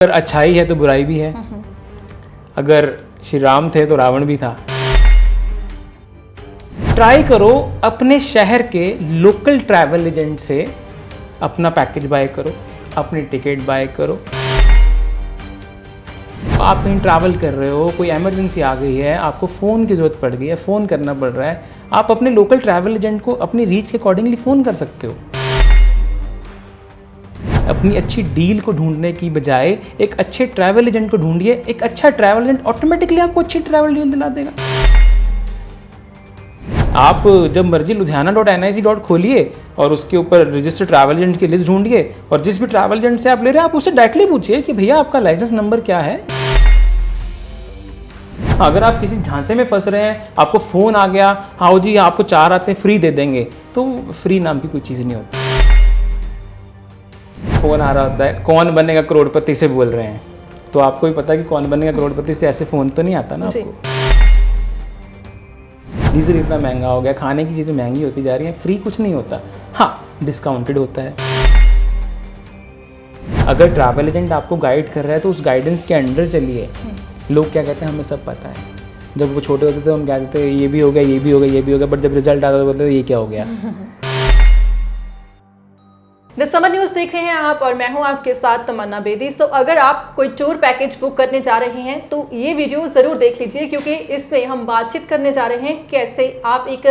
अगर अच्छाई है तो बुराई भी है। अगर श्री राम थे तो रावण भी था। ट्राई करो अपने शहर के लोकल ट्रैवल एजेंट से अपना पैकेज बाय करो, अपनी टिकट बाय करो। आप कहीं ट्रैवल कर रहे हो, कोई इमरजेंसी आ गई है, आपको फ़ोन की ज़रूरत पड़ गई है, फ़ोन करना पड़ रहा है, आप अपने लोकल ट्रैवल एजेंट को अपनी रीच के अकॉर्डिंगली फ़ोन कर सकते हो। अपनी अच्छी डील को ढूंढने की बजाय एक अच्छे ट्रैवल एजेंट को ढूंढिए। एक अच्छा ट्रैवल एजेंट ऑटोमेटिकली आपको अच्छी ट्रैवल डील दिला देगा। आप जब मर्जी ludhiana.nic. खोलिए और उसके ऊपर रजिस्टर्ड ट्रैवल एजेंट की लिस्ट ढूंढिए और जिस भी ट्रैवल एजेंट से आप ले रहे हैं आप उससे डायरेक्टली पूछिए कि भैया आपका लाइसेंस नंबर क्या है। अगर आप किसी झांसे में फंस रहे हैं, आपको फ़ोन आ गया, हाँ जी आपको 4 आते फ्री दे देंगे, तो फ्री नाम की कोई चीज़ नहीं होती। फ़ोन आ रहा होता है, कौन बनेगा करोड़पति से बोल रहे हैं, तो आपको भी पता है कि कौन बनेगा करोड़पति से ऐसे फ़ोन तो नहीं आता ना आपको। डीजल इतना महंगा हो गया, खाने की चीज़ें महंगी होती जा रही हैं, फ्री कुछ नहीं होता, हाँ डिस्काउंटेड होता है। अगर ट्रैवल एजेंट आपको गाइड कर रहा है तो उस गाइडेंस के अंडर चलिए। लोग क्या कहते हैं हमें सब पता है। जब वो छोटे होते थे हम कहते थे ये भी हो गया, ये भी हो गया, ये भी हो गया, बट जब रिजल्ट आता तो बोलते थे ये क्या हो गया। द समर न्यूज़ देख रहे हैं आप और मैं हूं आपके साथ तमन्ना बेदी। सो अगर आप कोई टूर पैकेज बुक करने जा रहे हैं तो ये वीडियो ज़रूर देख लीजिए, क्योंकि इसमें हम बातचीत करने जा रहे हैं कैसे आप एक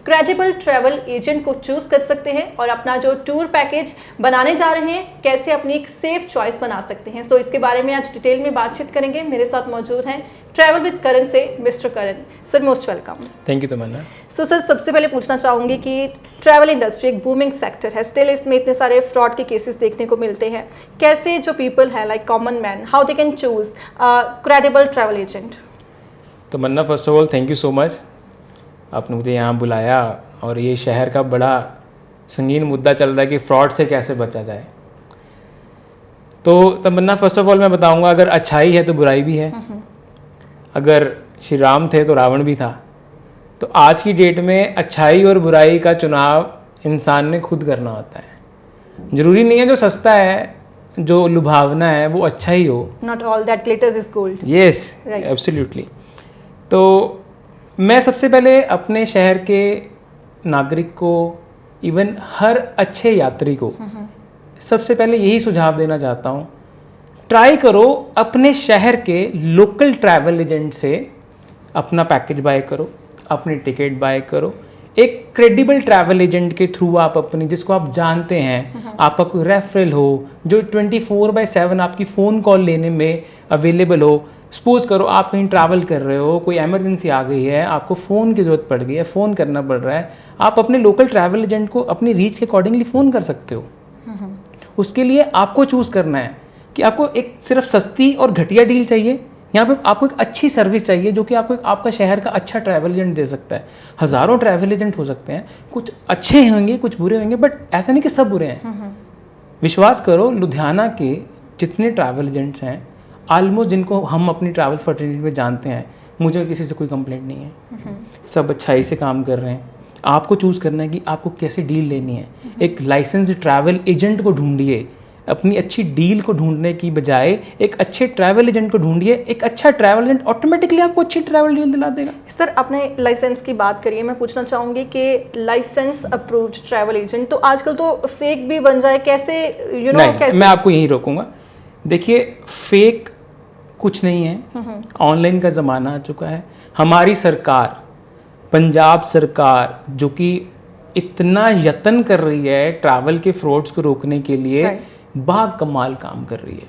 क्रेडिबल ट्रैवल एजेंट को चूज कर सकते हैं और अपना जो टूर पैकेज बनाने जा रहे हैं कैसे अपनी एक सेफ चॉइस बना सकते हैं। सो इसके बारे में आज डिटेल में बातचीत करेंगे। मेरे साथ मौजूद हैं ट्रैवल विद करण से mister Karan. Sir most welcome. Thank you Tamanna. So sir सबसे पहले पूछना चाहूँगी कि ट्रैवल इंडस्ट्री एक बूमिंग सेक्टर है, स्टिल इसमें इतने सारे फ्रॉड के केसेस देखने को मिलते हैं। कैसे जो पीपल है like common man, how they can choose credible travel agent? Tamanna first of all thank you so much, आपने मुझे यहाँ बुलाया और ये शहर का बड़ा संगीन मुद्दा चल रहा है कि फ्रॉड से कैसे बचा जाए। तो तमन्ना फर्स्ट ऑफ ऑल मैं बताऊँगा, अगर अच्छाई है तो बुराई भी है। अगर श्री राम थे तो रावण भी था। तो आज की डेट में अच्छाई और बुराई का चुनाव इंसान ने खुद करना होता है। ज़रूरी नहीं है जो सस्ता है, जो लुभावना है वो अच्छा ही हो। Not all that glitters is gold. Yes absolutely. तो मैं सबसे पहले अपने शहर के नागरिक को, इवन हर अच्छे यात्री को सबसे पहले यही सुझाव देना चाहता हूँ, ट्राई करो अपने शहर के लोकल ट्रैवल एजेंट से अपना पैकेज बाय करो, अपनी टिकट बाय करो। एक क्रेडिबल ट्रैवल एजेंट के थ्रू आप अपनी, जिसको आप जानते हैं, आपका कोई रेफरल हो, जो 24/7 आपकी फ़ोन कॉल लेने में अवेलेबल हो। सपोज करो आप कहीं ट्रैवल कर रहे हो, कोई इमरजेंसी आ गई है, आपको फ़ोन की ज़रूरत पड़ गई है, फ़ोन करना पड़ रहा है, आप अपने लोकल ट्रैवल एजेंट को अपनी रीच के अकॉर्डिंगली फ़ोन कर सकते हो। उसके लिए आपको चूज़ करना है कि आपको एक सिर्फ सस्ती और घटिया डील चाहिए, यहाँ पे आपको एक अच्छी सर्विस चाहिए जो कि आपको आपका शहर का अच्छा ट्रैवल एजेंट दे सकता है। हज़ारों ट्रैवल एजेंट हो सकते हैं, कुछ अच्छे होंगे कुछ बुरे होंगे, बट ऐसा नहीं कि सब बुरे हैं। विश्वास करो, लुधियाना के जितने ट्रैवल एजेंट्स हैं ऑलमोस्ट, जिनको हम अपनी ट्रैवल फर्टिलिटी में जानते हैं, मुझे किसी से कोई कंप्लेंट नहीं है। सब अच्छाई से काम कर रहे हैं। आपको चूज़ करना है कि आपको कैसे डील लेनी है। एक लाइसेंस ट्रैवल एजेंट को ढूंढिए। अपनी अच्छी डील को ढूंढने की बजाय एक अच्छे ट्रैवल एजेंट को ढूंढिए। एक अच्छा ट्रैवल एजेंट ऑटोमेटिकली आपको अच्छी ट्रैवल डील दिला देगा। सर आपने लाइसेंस की बात करी है, मैं पूछना चाहूँगी कि लाइसेंस अप्रूव्ड ट्रैवल एजेंट तो आजकल तो फेक भी बन जाए, कैसे कैसे? मैं आपको यही रोकूंगा। देखिए फेक कुछ नहीं है, ऑनलाइन का ज़माना आ चुका है। हमारी सरकार, पंजाब सरकार, जो कि इतना यत्न कर रही है ट्रैवल के फ्रॉड्स को रोकने के लिए, बाकमाल काम कर रही है।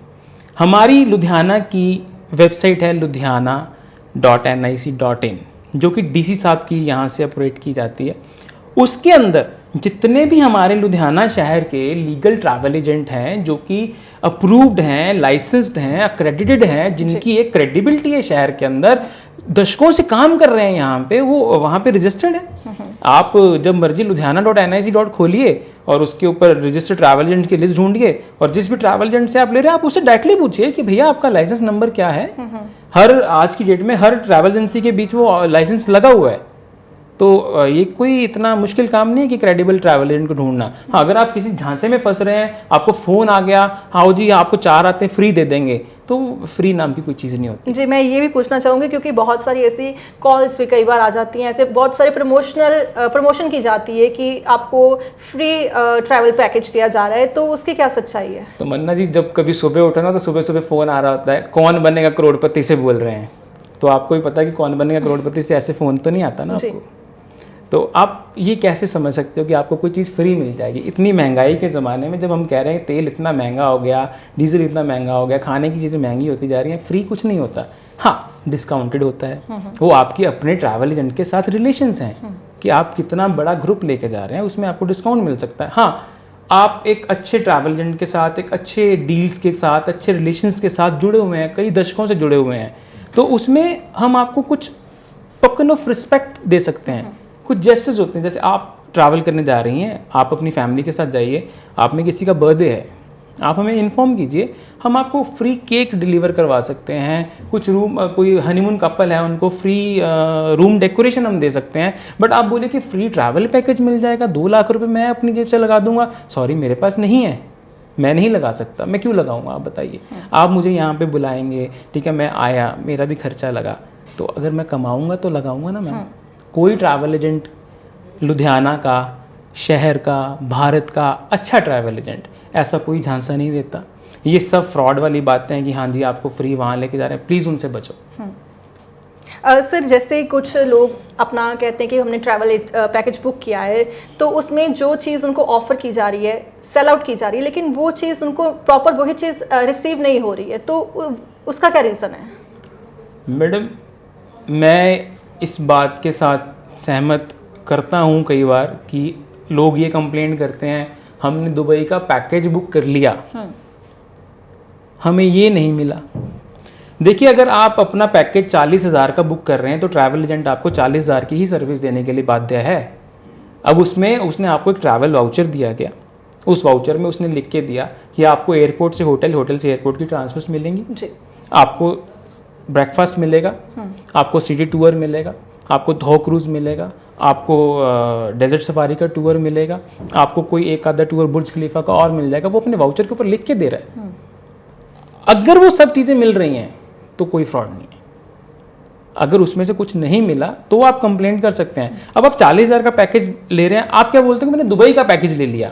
हमारी लुधियाना की वेबसाइट है ludhiana.nic.in, जो कि डीसी साहब की यहाँ से ऑपरेट की जाती है। उसके अंदर जितने भी हमारे लुधियाना शहर के लीगल ट्रैवल एजेंट हैं, जो कि अप्रूव्ड हैं, लाइसेंस्ड हैं, अक्रेडिटेड हैं, जिनकी एक क्रेडिबिलिटी है शहर के अंदर, दशकों से काम कर रहे हैं यहाँ पे, वो वहाँ पे रजिस्टर्ड है। आप जब मर्जी ludhiana.nic. खोलिए और उसके ऊपर रजिस्टर्ड ट्रैवल एजेंट की लिस्ट ढूंढिए और जिस भी ट्रैवल एजेंट से आप ले रहे हैं आप उससे डायरेक्टली पूछिए कि भैया आपका लाइसेंस नंबर क्या है। हर आज की डेट में हर ट्रैवल एजेंसी के बीच वो लाइसेंस लगा हुआ है। तो ये कोई इतना मुश्किल काम नहीं है कि क्रेडिबल ट्रैवल एजेंट को ढूंढना। हाँ, अगर आप किसी झांसे में फंस रहे हैं, आपको फ़ोन आ गया, हाँ जी आपको 4 आते फ्री दे देंगे, तो फ्री नाम की कोई चीज़ नहीं होती। जी, मैं ये भी पूछना चाहूँगी क्योंकि बहुत सारी ऐसी कॉल्स भी कई बार आ जाती हैं, ऐसे बहुत सारे प्रमोशन की जाती है कि आपको फ्री ट्रैवल पैकेज दिया जा रहा है, तो उसकी क्या सच्चाई है? तो मन्ना जी, जब कभी सुबह उठो ना तो सुबह सुबह फ़ोन आ रहा होता है, कौन बनेगा करोड़पति से बोल रहे हैं। तो आपको भी पता है कि कौन बनेगा करोड़पति से ऐसे फ़ोन तो नहीं आता ना आपको। तो आप ये कैसे समझ सकते हो कि आपको कोई चीज़ फ्री मिल जाएगी? इतनी महंगाई के ज़माने में जब हम कह रहे हैं तेल इतना महंगा हो गया, डीजल इतना महंगा हो गया, खाने की चीज़ें महंगी होती जा रही हैं, फ्री कुछ नहीं होता। हाँ, डिस्काउंटेड होता है, वो आपकी अपने ट्रैवल एजेंट के साथ रिलेशंस हैं कि आप कितना बड़ा ग्रुप लेके जा रहे हैं, उसमें आपको डिस्काउंट मिल सकता है। हाँ, आप एक अच्छे ट्रैवल एजेंट के साथ, एक अच्छे डील्स के साथ, अच्छे रिलेशंस के साथ जुड़े हुए हैं, कई दशकों से जुड़े हुए हैं, तो उसमें हम आपको कुछ टोकन ऑफ रिस्पेक्ट दे सकते हैं। कुछ जेस्चर्स होते हैं, जैसे आप ट्रैवल करने जा रही हैं, आप अपनी फैमिली के साथ जाइए, आप में किसी का बर्थडे है, आप हमें इन्फॉर्म कीजिए, हम आपको फ्री केक डिलीवर करवा सकते हैं। कुछ रूम, कोई हनीमून कपल है, उनको फ्री रूम डेकोरेशन हम दे सकते हैं। बट आप बोले कि फ्री ट्रैवल पैकेज मिल जाएगा, 2 लाख रुपए मैं अपनी जेब से लगा दूंगा, सॉरी मेरे पास नहीं है, मैं नहीं लगा सकता, मैं क्यों लगाऊंगा आप बताइए। आप मुझे यहाँ पे बुलाएंगे, ठीक है, मैं आया, मेरा भी खर्चा लगा, तो अगर मैं कमाऊंगा तो लगाऊंगा ना मैम। कोई ट्रैवल एजेंट लुधियाना का, शहर का, भारत का अच्छा ट्रैवल एजेंट ऐसा कोई झांसा नहीं देता। ये सब फ्रॉड वाली बातें हैं कि हाँ जी आपको फ्री वहाँ लेके जा रहे हैं, प्लीज़ उनसे बचो। सर, जैसे कुछ लोग अपना कहते हैं कि हमने ट्रैवल पैकेज बुक किया है, तो उसमें जो चीज़ उनको ऑफ़र की जा रही है, सेल आउट की जा रही है, लेकिन वो चीज़ उनको प्रॉपर वही चीज़ रिसीव नहीं हो रही है, तो उसका क्या रीज़न है? मैडम, मैं इस बात के साथ सहमत करता हूँ कई बार कि लोग ये कंप्लेंट करते हैं हमने दुबई का पैकेज बुक कर लिया, हमें ये नहीं मिला। देखिए, अगर आप अपना पैकेज 40,000 का बुक कर रहे हैं तो ट्रैवल एजेंट आपको 40,000 की ही सर्विस देने के लिए बाध्य है। अब उसमें उसने आपको एक ट्रैवल वाउचर दिया गया, उस वाउचर में उसने लिख के दिया कि आपको एयरपोर्ट से होटल, होटल से एयरपोर्ट की ट्रांसफर्स मिलेंगी जी। आपको ब्रेकफास्ट मिलेगा, आपको सिटी टूर मिलेगा, आपको धौ क्रूज मिलेगा, आपको डेजर्ट सफारी का टूर मिलेगा, आपको कोई एक आधा टूर बुर्ज खलीफा का और मिल जाएगा। वो अपने वाउचर के ऊपर लिख के दे रहा है। अगर वो सब चीज़ें मिल रही हैं तो कोई फ्रॉड नहीं है। अगर उसमें से कुछ नहीं मिला तो आप कंप्लेंट कर सकते हैं। अब आप 40,000 का पैकेज ले रहे हैं, आप क्या बोलते हो कि मैंने दुबई का पैकेज ले लिया।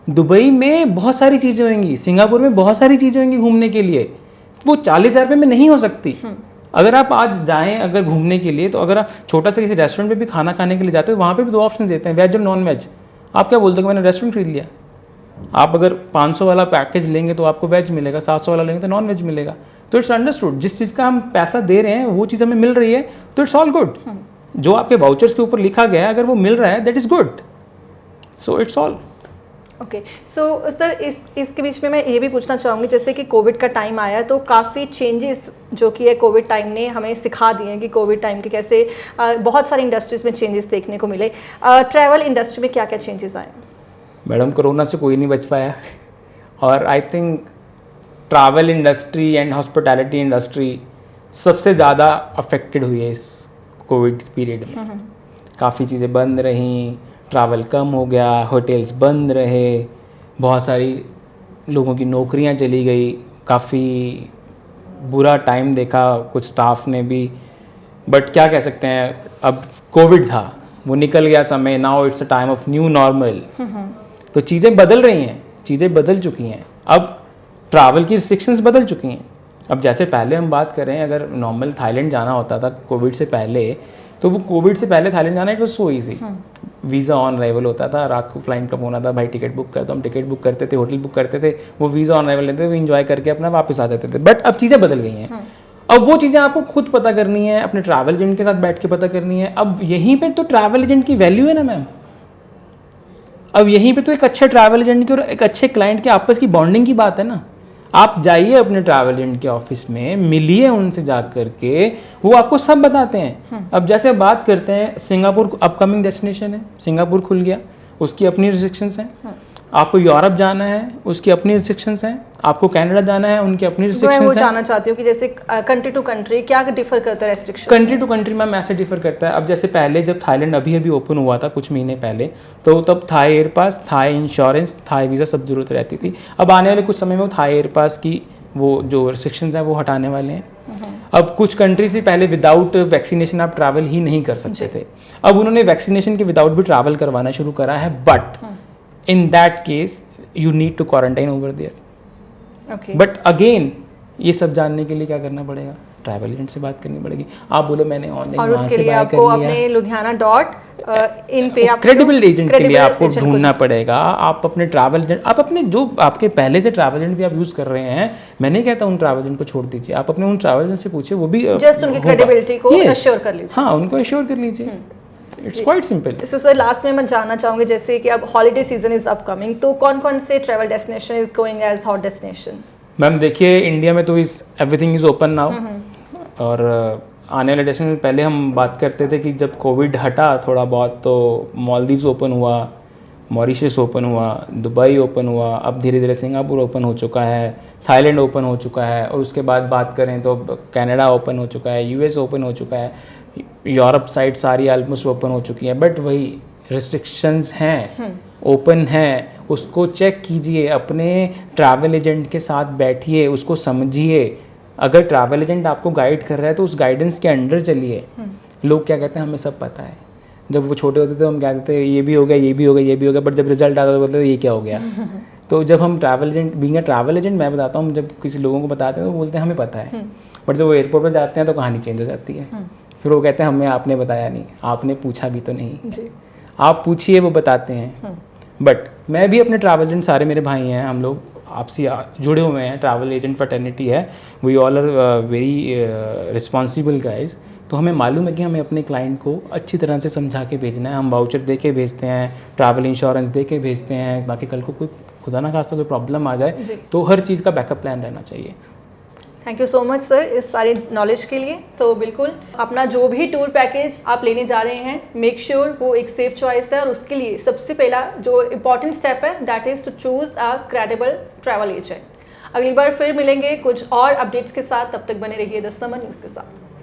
दुबई में बहुत सारी चीज़ें होंगी, सिंगापुर में बहुत सारी चीज़ें होंगी घूमने के लिए, वो 40,000 रुपये में नहीं हो सकती। अगर आप आज जाएं अगर घूमने के लिए, तो अगर आप छोटा सा किसी रेस्टोरेंट पे भी खाना खाने के लिए जाते हो, वहाँ पे भी 2 ऑप्शन देते हैं, वेज और नॉन वेज। आप क्या बोलते हो कि मैंने रेस्टोरेंट खरीद लिया। आप अगर 500 वाला पैकेज लेंगे तो आपको वेज मिलेगा, 700 वाला लेंगे तो नॉन वेज मिलेगा। तो इट्स अंडरस्टूड, जिस चीज़ का हम पैसा दे रहे हैं वो चीज़ हमें मिल रही है तो इट्स ऑल गुड। जो आपके वाउचर्स के ऊपर लिखा गया है अगर वो मिल रहा है that is good, so it's all okay. So sir, इसके बीच में मैं ये भी पूछना चाहूँगी, जैसे कि कोविड का टाइम आया तो काफ़ी चेंजेस जो कि है कोविड टाइम ने हमें सिखा दिए हैं कि कोविड टाइम के कैसे बहुत सारी इंडस्ट्रीज़ में चेंजेस देखने को मिले। ट्रैवल इंडस्ट्री में क्या क्या चेंजेस आए? मैडम, कोरोना से कोई नहीं बच पाया और I think travel industry and hospitality industry सबसे ज़्यादा अफेक्टेड हुई है इस कोविड पीरियड में। काफ़ी चीज़ें बंद रहीं, ट्रैवल कम हो गया, होटल्स बंद रहे, बहुत सारी लोगों की नौकरियां चली गई, काफ़ी बुरा टाइम देखा कुछ स्टाफ ने भी। बट क्या कह सकते हैं, अब कोविड था, वो निकल गया समय, now it's a time of new normal. तो चीज़ें बदल रही हैं, चीज़ें बदल चुकी हैं, अब ट्रैवल की रिस्ट्रिक्शंस बदल चुकी हैं। अब जैसे पहले हम बात करें, अगर नॉर्मल थाईलैंड जाना होता था कोविड से पहले, तो वो कोविड से पहले थाईलैंड जाना it was so easy. Visa on arrival होता था, रात को फ्लाइट का फोन आता, भाई टिकट बुक कर दो, हम टिकट बुक करते थे, होटल बुक करते थे, वो वीज़ा ऑन अराइवल लेते थे, वो इन्जॉय करके अपना वापस आ जाते थे। बट अब चीज़ें बदल गई हैं। अब वो चीज़ें आपको खुद पता करनी है, अपने ट्रैवल एजेंट के साथ बैठ के पता करनी है। अब यहीं पर तो ट्रैवल एजेंट की वैल्यू है ना मैम। अब यहीं पे तो एक अच्छे ट्रैवल एजेंट की और एक अच्छे क्लाइंट के आपस की बॉन्डिंग की बात है ना। आप जाइए अपने ट्रैवल एजेंट के ऑफिस में, मिलिए उनसे जा करके, वो आपको सब बताते हैं। अब जैसे बात करते हैं, सिंगापुर अपकमिंग डेस्टिनेशन है, सिंगापुर खुल गया, उसकी अपनी रिस्ट्रिक्शंस हैं। आपको यूरोप जाना है, उसकी अपनी रिस्ट्रिक्शंस हैं, आपको कनाडा जाना है, उनकी अपनी मैं वो रिस्ट्रिक्शंस हैं। जानना चाहती हूँ कि जैसे कंट्री टू कंट्री क्या डिफर करता है restriction? Country to country ma'am ऐसे डिफर करता है। अब जैसे पहले जब थाईलैंड अभी अभी ओपन हुआ था कुछ महीने पहले, तो तब Thai air pass, Thai insurance, Thai visa सब जरूरत रहती थी। अब आने वाले कुछ समय में वो थाई एयर पास की वो जो रिस्ट्रिक्शंस हैं वो हटाने वाले हैं। अब कुछ कंट्री से पहले विदाउट वैक्सीनेशन आप ट्रैवल ही नहीं कर सकते थे, अब उन्होंने वैक्सीनेशन के विदाउट भी ट्रैवल करवाना शुरू करा है, but in that case you need to quarantine over there. Okay, but again ये सब जानने के लिए क्या करना पड़ेगा? ट्रैवल एजेंट से बात करनी पड़ेगी। आप बोलो मैंने ऑनलाइन और वहाँ उसके से लिए बाय आपको कर लिया, अपने लुधियाना.in पे आप क्रेडिबल एजेंट के लिए आपको agent को ढूंढना पड़ेगा। आप अपने ट्रैवल एजेंट, आप अपने जो आपके पहले से ट्रैवल एजेंट भी आप यूज़ कर रहे हैं, मैं नहीं कहता उन ट्रैवल एजेंट को छोड़ दीजिए, आप अपने उन ट्रैवल एजेंट से पूछिए, वो भी जस्ट उनकी क्रेडिबिलिटी को एश्योर कर लीजिए। हाँ, उनको एश्योर कर लीजिए। It's quite simple. So sir last में मैं जानना चाहूँगी जैसे कि अब हॉलीडे सीजन इज अपकमिंग, तो कौन कौन से travel destination is going as hot destination? Ma'am देखिए, इंडिया में तो इस एवरीथिंग इज़ ओपन नाउ, और आने वाले डेस्टिनेशन में पहले हम बात करते थे कि जब कोविड हटा थोड़ा बहुत तो मालदीव्स ओपन हुआ, मॉरिशस ओपन हुआ, दुबई ओपन हुआ, अब धीरे धीरे सिंगापुर ओपन हो चुका है, थाईलैंड ओपन हो चुका है, और उसके बाद बात करें तो कनाडा ओपन हो चुका है, यूएस ओपन हो चुका है, यूरोप साइड सारी ऑलमोस्ट ओपन हो चुकी है। बट वही रिस्ट्रिक्शंस हैं, ओपन हैं, उसको चेक कीजिए, अपने ट्रैवल एजेंट के साथ बैठिए, उसको समझिए। अगर ट्रैवल एजेंट आपको गाइड कर रहा है तो उस गाइडेंस के अंडर चलिए। लोग क्या कहते हैं, हमें सब पता है। जब वो छोटे होते थे हम कहते थे ये भी हो गया, ये भी हो गया, ये भी हो गया, बट जब रिजल्ट आता था बोलते थे ये क्या हो गया। तो जब हम travel agent, being a travel agent, मैं बताता हूँ, जब किसी लोगों को बताते हैं तो बोलते हैं हमें पता है, बट जब वो एयरपोर्ट पर जाते हैं तो कहानी चेंज हो जाती है। फिर वो कहते हैं हमें आपने बताया नहीं, आपने पूछा भी तो नहीं। जी, आप पूछिए, वो बताते हैं। बट मैं भी अपने ट्रैवल एजेंट, सारे मेरे भाई हैं, हम लोग आपसे जुड़े हुए हैं, ट्रैवल एजेंट फ्रेटर्निटी है, we all are very responsible guys. तो हमें मालूम है कि हमें अपने क्लाइंट को अच्छी तरह से समझा के भेजना है। हम वाउचर दे के भेजते हैं, ट्रैवल इंश्योरेंस दे के भेजते हैं, ताकि कल को कोई खुदा ना खास्ता कोई प्रॉब्लम आ जाए तो हर चीज़ का बैकअप प्लान रहना चाहिए। Thank you so much sir इस सारी नॉलेज के लिए। तो बिल्कुल अपना जो भी टूर पैकेज आप लेने जा रहे हैं, मेक श्योर वो एक सेफ चॉइस है, और उसके लिए सबसे पहला जो इम्पॉर्टेंट स्टेप है that is to choose a credible travel agent. अगली बार फिर मिलेंगे कुछ और अपडेट्स के साथ, तब तक बने रहिए द समर न्यूज़ के साथ।